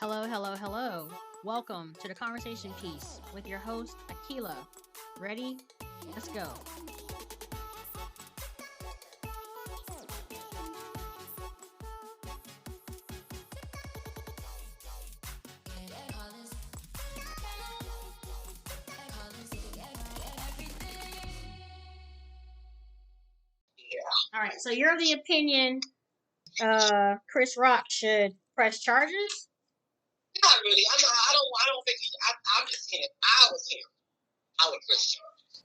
Hello, hello, hello. Welcome to the conversation piece with your host, Akila. Ready? Let's go. All right, so you're of the opinion Chris Rock should press charges? Not really. I don't think I'm just saying if I was him, I would press charges.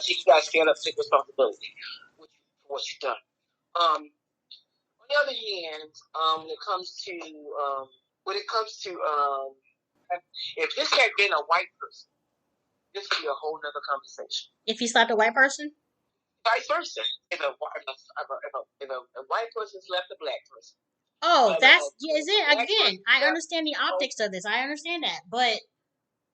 You guys stand up, take responsibility for what you've done. On the other hand, when it comes to if this had been a white person, this would be a whole nother conversation. If he slapped a white person? Vice versa. If a white person slapped a black person. Oh, is it? Again, I understand the optics of this. I understand that. But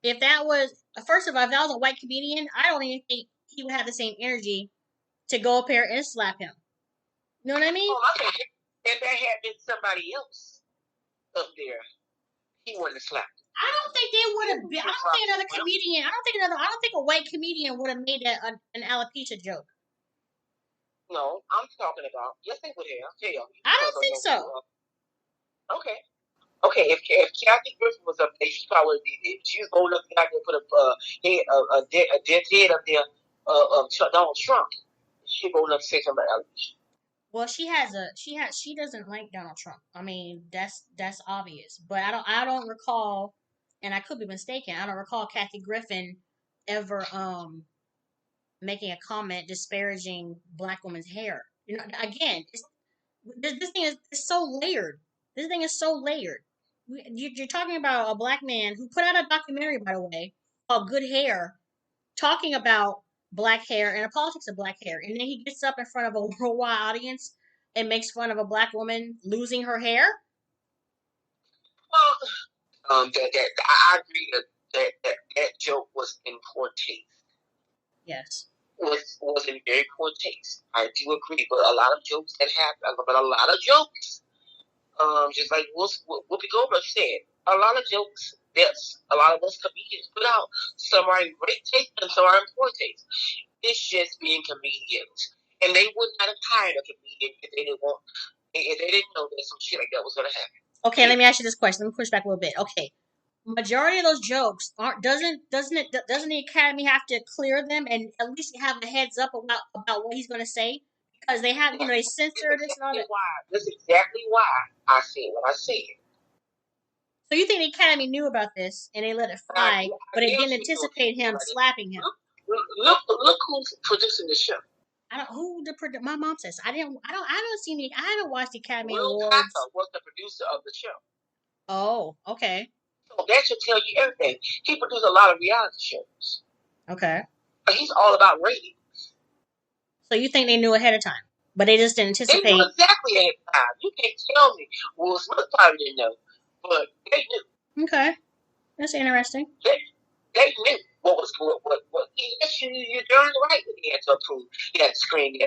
if that was, first of all, if that was a white comedian, I don't even think he would have the same energy to go up here and slap him. You know what I mean? If that had been somebody else up there, he wouldn't have slapped him. I don't think they would have been. I don't think another comedian. I don't think a white comedian would have made that an alopecia joke. No, I'm talking about. Yes, they would have. I don't think so. Okay. If Kathy Griffin was up there, she probably did it. She was old enough to put a dead head up there of Donald Trump. She old enough to say something about alopecia. Well, she doesn't like Donald Trump. I mean, that's obvious. But I don't recall, and I could be mistaken. I don't recall Kathy Griffin ever making a comment disparaging black women's hair. You know, again, this thing is so layered. This thing is so layered. You're talking about a black man who put out a documentary, by the way, called "Good Hair," talking about black hair and the politics of black hair, and then he gets up in front of a worldwide audience and makes fun of a black woman losing her hair. Well, I agree that joke was in poor taste. Yes. Was in very poor taste. I do agree, but a lot of jokes that happen, just like Whoopi Goldberg said, a lot of jokes that a lot of us comedians put out, some are in great taste and some are in poor taste. It's just being comedians, and they would not have hired a comedian if they didn't know that some shit like that was going to happen. Okay, let me ask you this question. Let me push back a little bit. Okay, majority of those jokes doesn't the Academy have to clear them and at least have a heads up about what he's going to say, because they have they censor this and all that. That's exactly why I said what I said. So you think the Academy knew about this and they let it fly, but it didn't anticipate him slapping him? Look who's producing the show. My mom says I haven't watched the Academy Will Awards. Packer was the producer of the show. Oh, okay. So that should tell you everything. He produced a lot of reality shows. Okay. But he's all about ratings. So you think they knew ahead of time, but they just didn't anticipate? They knew exactly ahead of time. You can't tell me Will Smith probably didn't know, but they knew. Okay, that's interesting. They knew what was going. What you're darn right that he had to approve. He had to screen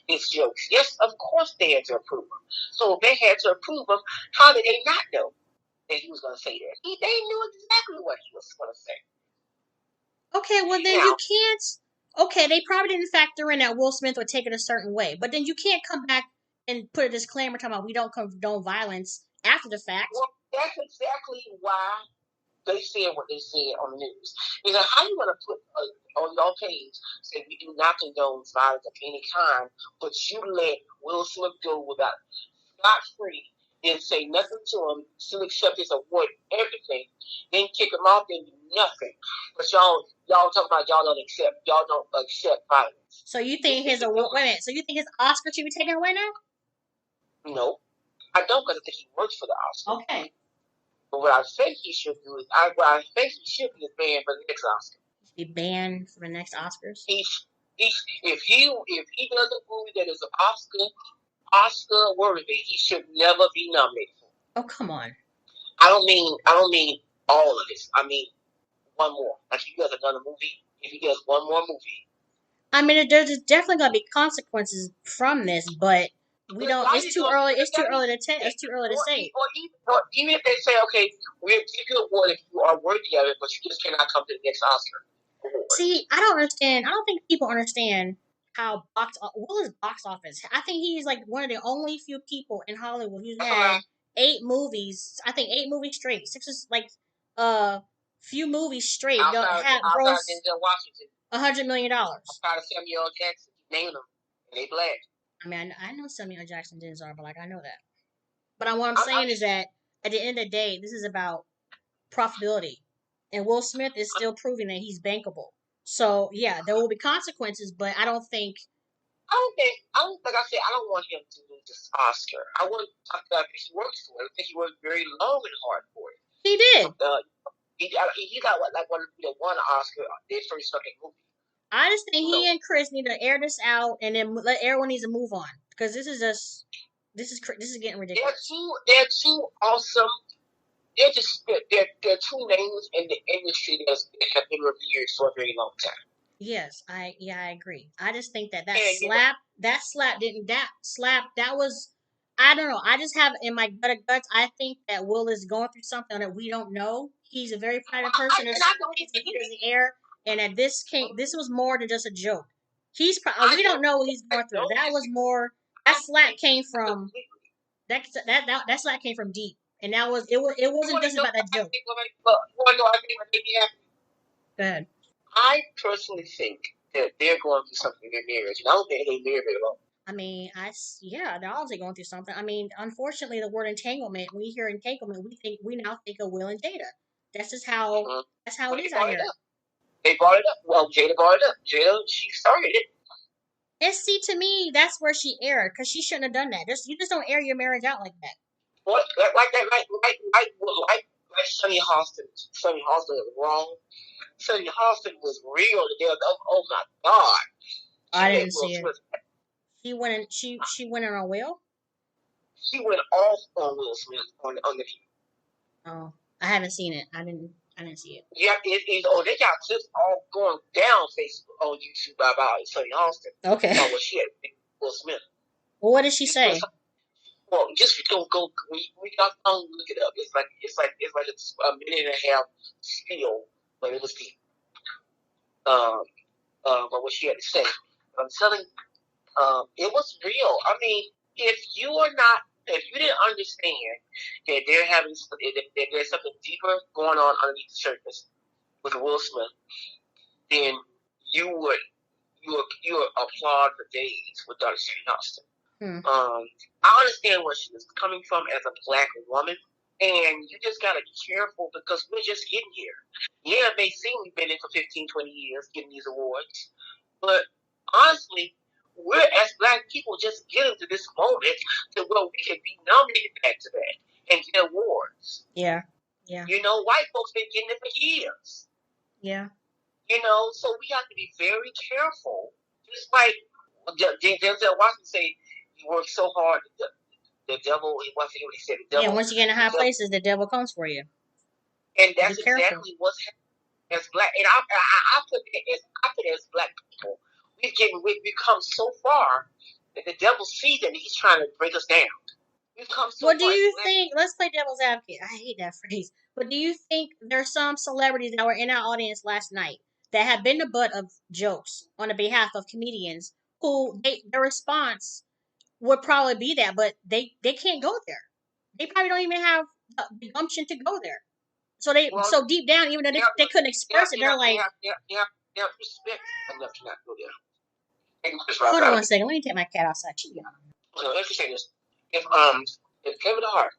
his jokes. Yes, of course they had to approve him. So if they had to approve him, how did they not know that he was going to say that? They knew exactly what he was going to say. Okay, well then you can't. Okay, they probably didn't factor in that Will Smith would take it a certain way, but then you can't come back and put a disclaimer talking about we don't condone violence after the fact. Well, that's exactly why they said what they said on the news. Because how you going to put on your page say we do not condone violence of any kind, but you let Will Smith go without scot-free, then say nothing to him, still accept his award, everything, then kick him off, then do nothing. But y'all talk about y'all don't accept violence. So you think his award? Wait a minute. So you think his Oscar should be taken away now? No, I don't, because I think he works for the Oscar. Okay. But what I think he should do is, I think he should be banned for the next Oscar. Be banned for the next Oscars. If he does a movie that is an Oscar worthy, he should never be nominated for. Oh, come on. I don't mean all of this. I mean one more. Like if he does another movie, if he does one more movie. I mean, there's definitely gonna be consequences from this, but We But don't. why It's you too go? early. It's too That means, early to tell. It's too early to say. or even if they say, okay, we'll give you an award if you are worthy of it, but you just cannot come to the next Oscar award. See, I don't understand. I don't think people understand how what is box office. I think he's like one of the only few people in Hollywood who's That's a had lie. 8 movies. I think 8 movies straight. Six is like few movies straight. They'll have Outside gross Denzel Washington, $100 million. outside of Samuel L. Jackson, name them, and they black. I mean, I know Samuel L. Jackson didn't are, but like I know that. But what I'm I'm saying is just, that at the end of the day, this is about profitability, and Will Smith is still proving that he's bankable. So yeah, there will be consequences, but I don't think like I said, I don't want him to lose this Oscar. I want he works for it. I think he worked very long and hard for it. he did. He got what, like one Oscar their first fucking movie. I just think So he and Chris need to air this out, and then let everyone needs to move on because this is getting ridiculous. they're two awesome. They're two names in the industry that have been revered for a very long time. Yes, I agree. I just think that And slap that was, I don't know. I just have in my gut of guts. I think that Will is going through something that we don't know. He's a very private person. There's I certain know things that he doesn't air, and that this was more than just a joke. We don't know what he's going through. That was more. That slap came from that slap came from deep, and it wasn't just about that joke. Go ahead. I personally think that they're going through something in their marriage, and I don't think they married very long. I mean, yeah, they're obviously going through something. I mean, unfortunately, the word entanglement. When we hear entanglement, we now think of Will and Jada. That's just how that's how But it they is out brought it here. up. They brought it up. Well, Jada brought it up. Jada, she started it. And see, to me, that's where she erred because she shouldn't have done that. You just don't air your marriage out like that. What like that? Like Sunny Austin. Sunny Austin was wrong. Sunny Austin was real. Oh my God. She I made didn't Will see it. Smith. She went in on Will. She went off on Will Smith on the. Oh, I haven't seen it. I didn't see it. Yeah, they got clips all going down Facebook on YouTube about Sunny Austin. Okay. About what she had with Will Smith. Well, what did she say? Well, just go. We got to look it up. It's a minute and a half spiel, but it was the but what she had to say. I'm telling, it was real. I mean, if you didn't understand that that there's something deeper going on underneath the surface with Will Smith, then you would you would applaud for days with Dr. Shane Austin. I understand where she was coming from as a black woman, and you just gotta be careful because we're just getting here. Yeah, it may seem we've been in for 15, 20 years getting these awards, but honestly, we're as black people just getting to this moment to where we can be nominated back to back and get awards. Yeah, yeah. You know, white folks been getting it for years. Yeah. You know, so we have to be very careful. Just like Denzel Washington say, he worked so hard. The devil, what he said, the devil. Yeah, once you get in high places, the devil comes for you. And that's exactly what's happening as black. And I put it as black people. We've come so far that the devil sees it and he's trying to break us down. We've come so far. What do you think? Let's play devil's advocate. I hate that phrase. But do you think there's some celebrities that were in our audience last night that have been the butt of jokes on the behalf of comedians who their response would probably be that, but they can't go there. They probably don't even have the gumption to go there. So so deep down, even though they couldn't express it, they're like, they have respect enough to not go there. hold on one second. Let me take my cat outside. She be on. So let's just say this: if Kevin Hart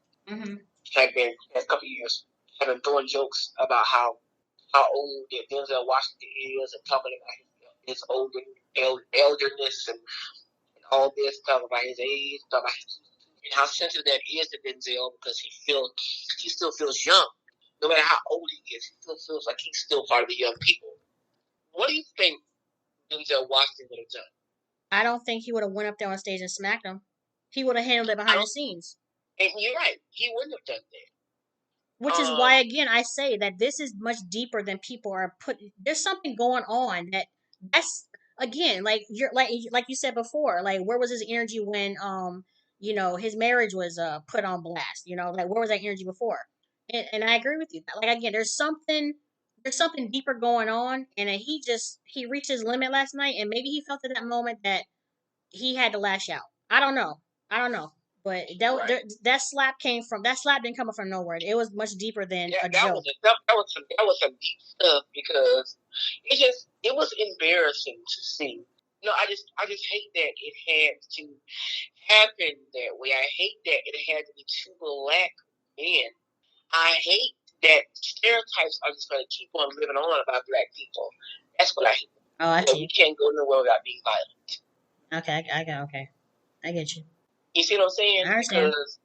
had been a couple of years, had been throwing jokes about how old Denzel Washington is and talking about his older elderness and all this, talking about his age, talking about and how sensitive that is to Denzel because he still feels young. No matter how old he is, he still feels like he's still part of the young people. What do you think Denzel Washington would have done? I don't think he would have went up there on stage and smacked him. He would have handled it behind the scenes. And you're right. He wouldn't have done that. Which is why, again, I say that this is much deeper than people are putting. There's something going on that's again like you're like you said before. Like where was his energy when his marriage was put on blast. Like where was that energy before? And I agree with you. Like again, there's something deeper going on, and he reached his limit last night, and maybe he felt at that moment that he had to lash out. I don't know, but that slap didn't come from nowhere. It was much deeper than Yeah, a joke. that was some deep stuff because it was embarrassing to see. I just hate that it had to happen that way. I hate that it had to be two black men. I hate that stereotypes are just going to keep on living on about black people. That's what I hate. Oh, I see. You can't go nowhere without being violent. Okay, I get you. You see what I'm saying? I understand. Because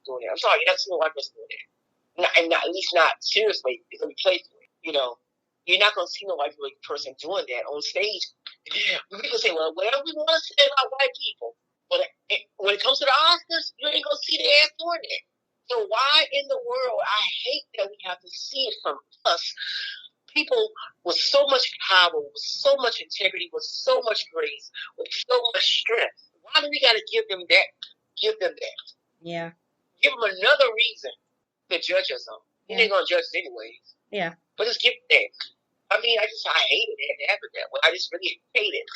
doing that. I'm sorry, you're not seeing a white person doing that. Not at least not seriously. It's gonna be playful. You're not gonna see no white person doing that on stage. People say, well, whatever we want to say about white people, but when it comes to the Oscars, you ain't gonna see the ass doing that. So why in the world? I hate that we have to see it from us. People with so much power, with so much integrity, with so much grace, with so much strength. Why do we got to give them that? Give them that. Yeah. Give them another reason to judge us on. Yeah. They're gonna judge us anyways. Yeah. But just give that. I hated it and happened that way. I just really hate it.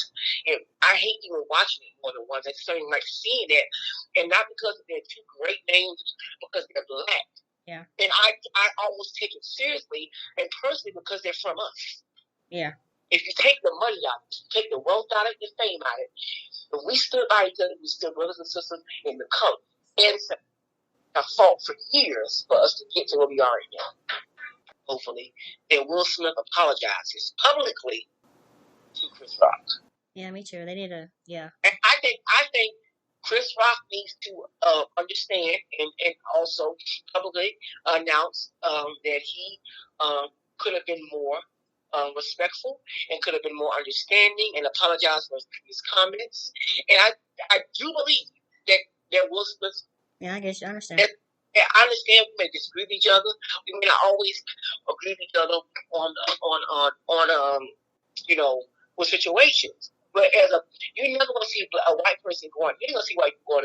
And I hate even watching it more than once. I just don't even like seeing that. And not because they're two great names, because they're black. Yeah. And I almost take it seriously and personally because they're from us. Yeah. If you take the money out, take the wealth out of it, the fame out of it, if we stood by each other, we stood brothers and sisters in the color. And have fought for years for us to get to where we are right now. Hopefully, then Will Smith apologizes publicly to Chris Rock. Yeah, me too. They need to, yeah. And I think Chris Rock needs to understand and also publicly announce that he could have been more respectful and could have been more understanding and apologize for his comments. And I do believe that Will Smith. Yeah, I guess you understand. I understand we may disagree with each other. We may not always agree with each other on with situations. But you're never gonna see a white person going. You're gonna see white people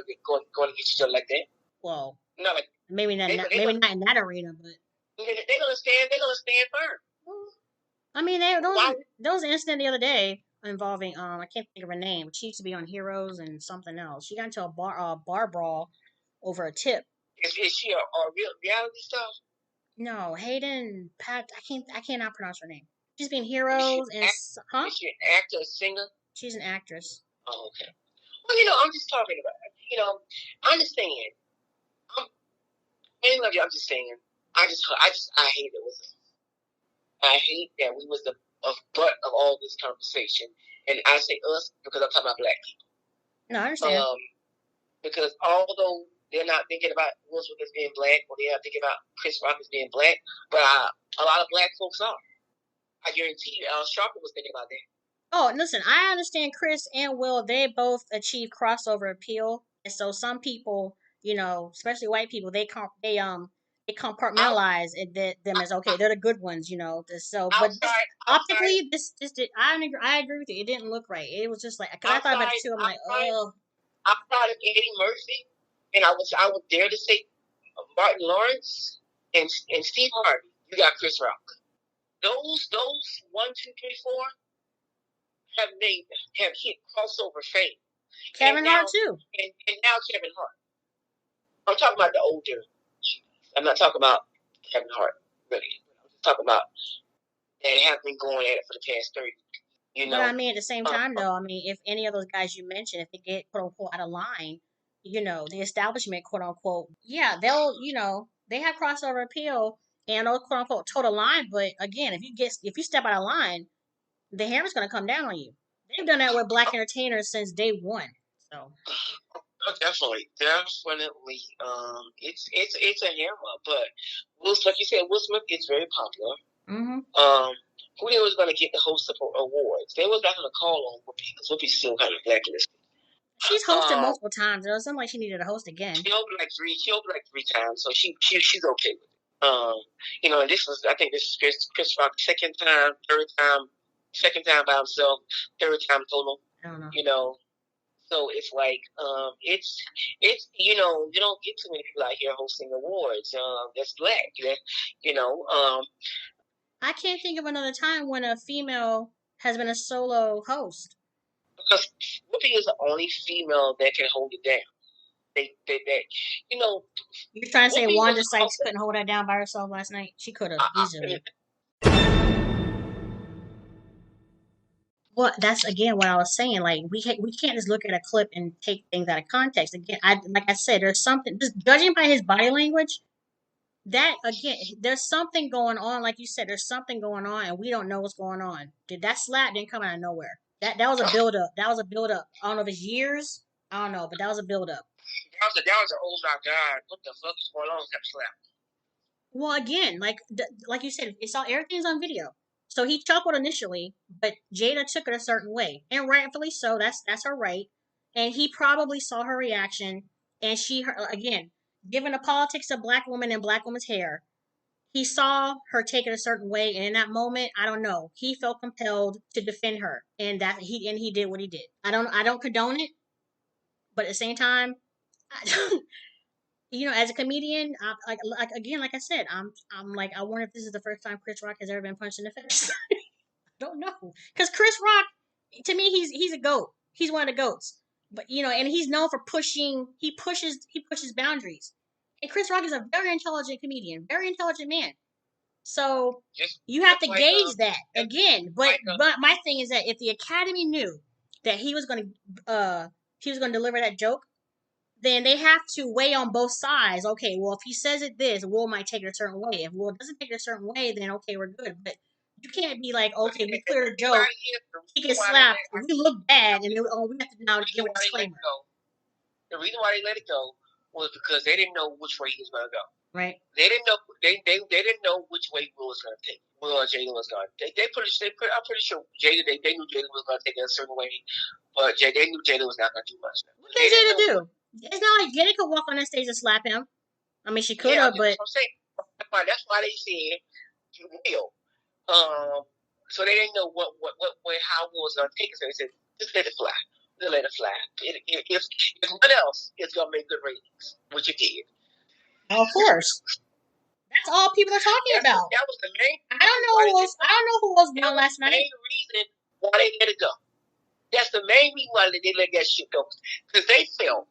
going against each other like that. Well, no, like maybe not. Maybe not in that arena, but they're gonna stand firm. I mean, there was an incident the other day involving I can't think of her name. She used to be on Heroes and something else. She got into a bar brawl over a tip. Is she a real reality star? No, Hayden Pat. I cannot pronounce her name. She's been Heroes and Is she an actor, a singer? She's an actress. Oh, okay. Well, I'm just talking about. I understand. I'm just saying. I hate it. I hate that we was the butt of all this conversation, and I say us because I'm talking about black people. No, I understand. Because although they're not thinking about Will Smith as being black, or they're not thinking about Chris Rock as being black, but a lot of black folks are. I guarantee you, Al Sharpton was thinking about that. Oh, listen, I understand Chris and Will. They both achieve crossover appeal, and so some people, especially white people, they compartmentalize them as okay. They're the good ones, So, but optically, I agree with you. It didn't look right. It was just like because I thought about it too. I'm like, oh. Outside of Eddie Murphy, and I would dare to say Martin Lawrence and Steve Harvey. You got Chris Rock. Those 1, 2, 3, 4 have hit crossover fame. Kevin Hart too. And now Kevin Hart. I'm talking about the older. I'm not talking about Kevin Hart, really. I'm just talking about that have been going at it for the past 30 years. But I mean, at the same time, though, I mean, if any of those guys you mentioned, if they get quote unquote out of line, the establishment, quote unquote, yeah, they'll, they have crossover appeal and they'll quote unquote toe the line. But again, if you step out of line, the hammer's going to come down on you. They've done that with black entertainers since day one. So. Oh, definitely. It's a hammer, but like you said, Will Smith is very popular. Mm-hmm. Who was going to get the host of awards? They was not going to call on Whoopi because Whoopi's still kind of blacklisted. She's hosted multiple times. It wasn't like she needed a host again. She hosted like three times, so she's okay with it. And I think this is Chris Rock's second time by himself, third time total. I don't know. So it's like it's you don't get too many people out here hosting awards that's black. I can't think of another time when a female has been a solo host. Because Whoopi is the only female that can hold it down. They You're trying to say Whoopi Wanda was Sykes also, couldn't hold that down by herself last night? She could have easily. Well, that's again what I was saying. Like we can't just look at a clip and take things out of context. Again, like I said, there's something just judging by his body language. That again, there's something going on. Like you said, there's something going on, and we don't know what's going on. Did that slap didn't come out of nowhere? That was a build up. That was a build up. I don't know if it's years. I don't know, but that was a build up. that was a oh my god, what the fuck is going on with that slap? Well, again, like you said, it's all everything's on video. So he chuckled initially, but Jada took it a certain way, and rightfully so. That's her right. And he probably saw her reaction, and again, given the politics of black women and black women's hair, he saw her take it a certain way, and in that moment, I don't know, he felt compelled to defend her, and he did what he did. I don't condone it, but at the same time, I, as a comedian, like I said, I'm like, I wonder if this is the first time Chris Rock has ever been punched in the face. I don't know, because Chris Rock, to me, he's a goat. He's one of the goats. But and he's known for pushing. He pushes boundaries. And Chris Rock is a very intelligent comedian, very intelligent man. So you have to gauge that again. But my thing is that if the Academy knew that he was going to deliver that joke, then they have to weigh on both sides. Okay, well, if he says it this, Will might take it a certain way. If Will doesn't take it a certain way, then okay, we're good. But you can't be like, okay, we cleared a joke. He gets slapped. We look bad, and we have to now give a disclaimer. The reason why they let it go was because they didn't know which way he was going to go. Right. They didn't know. They didn't know which way Will was going to take. Will or Jada was going. I'm pretty sure Jada. They knew Jada was going to take it a certain way, but they knew Jada was not going to do much. What did Jada do? It's not like Jada could walk on that stage and slap him. I mean, she could have, but that's why they said you will. So they didn't know what how Will was going to take it. So they said just let it fly. Just let it fly. If nothing else, it's going to make good ratings, which it did. Of course. That's all people are talking about. That was the main. I don't know who was won last night. Main reason why they let it go. That's the main reason why they let that shit go. Because they felt,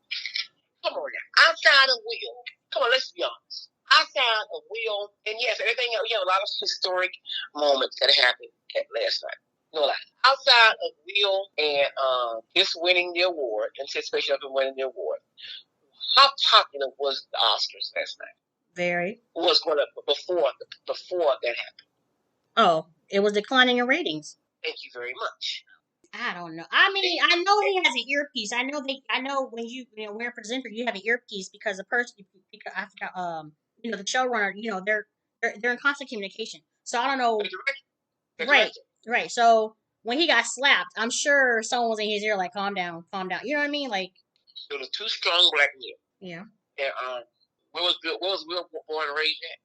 come on now, outside of Will. Come on, let's be honest. Outside of Will, and yes, everything else, a lot of historic moments that happened last night. No lie. Outside of Will and his winning the award, anticipation of him winning the award, how popular was the Oscars last night? Very. Was going to before that happened. Oh, it was declining in ratings. Thank you very much. I don't know. I mean, I know he has an earpiece. I know when we're a presenter, you have an earpiece because the person, because I forgot, the showrunner, they're in constant communication. So I don't know. Right. So when he got slapped, I'm sure someone was in his ear like, "Calm down, calm down." You know what I mean? Like it was two strong black men. Yeah. And where was Will born and raised at?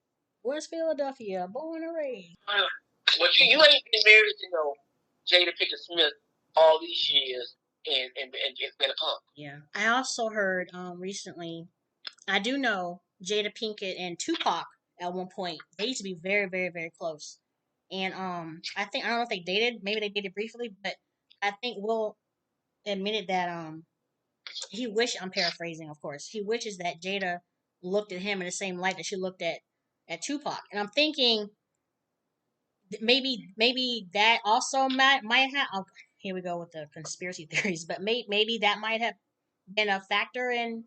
West Philadelphia, born and raised. Well, you ain't been married to Jada Pinkett Smith all these years and been a punk. Yeah. I also heard recently, I do know Jada Pinkett and Tupac at one point, they used to be very, very, very close. And I don't know if they dated, maybe they dated briefly, but I think Will admitted that I'm paraphrasing, of course, he wishes that Jada looked at him in the same light that she looked at Tupac. And I'm thinking maybe that also might have. Oh, here we go with the conspiracy theories, but maybe that might have been a factor in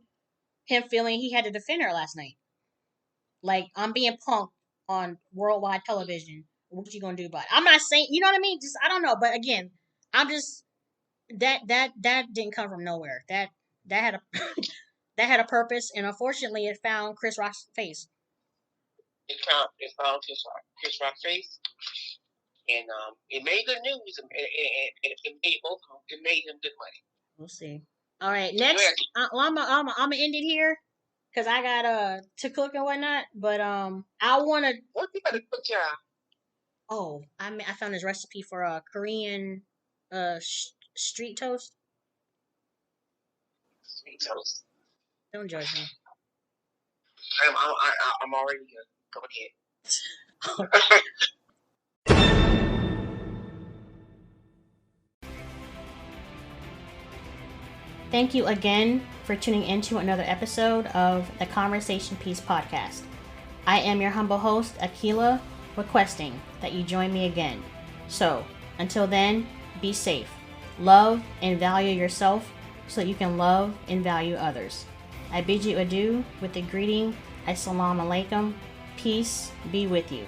him feeling he had to defend her last night. Like, I'm being punked on worldwide television. What you gonna do about it? I'm not saying, you know what I mean. Just I don't know, but again, I'm just that didn't come from nowhere. That had a that had a purpose, and unfortunately, it found Chris Rock's face. It found Chris Rock's face. And it made good news, and it made both of them. It made them good money. We'll see. All right, next, I'm gonna end it here because I got to cook and whatnot. But I wanna. What you gotta cook, y'all? Oh, I found this recipe for a Korean street toast. Tell us. Don't judge me. I'm already good. Go ahead. Thank you again for tuning into another episode of the Conversation Piece podcast. I am your humble host, Akila, requesting that you join me again. So, until then, be safe. Love and value yourself so that you can love and value others. I bid you adieu with the greeting, Assalamu alaikum. Peace be with you.